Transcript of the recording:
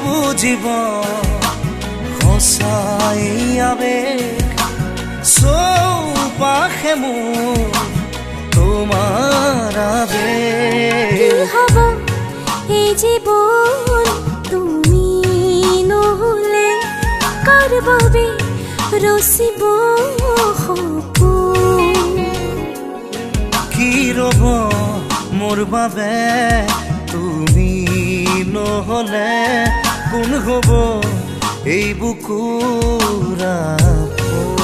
বুঝিব সঁচাই আবেগ চৌপাশে মোৰ তোমাৰ আবেগ। কি হ'ব এই জীৱন তুমি নহ'লে কাৰ বাবে ৰচিব সপোন। কি ৰ'ব মোৰ বাবে তুমি নহ'লে কোন হ'ব এই বুকুৰ আপোন।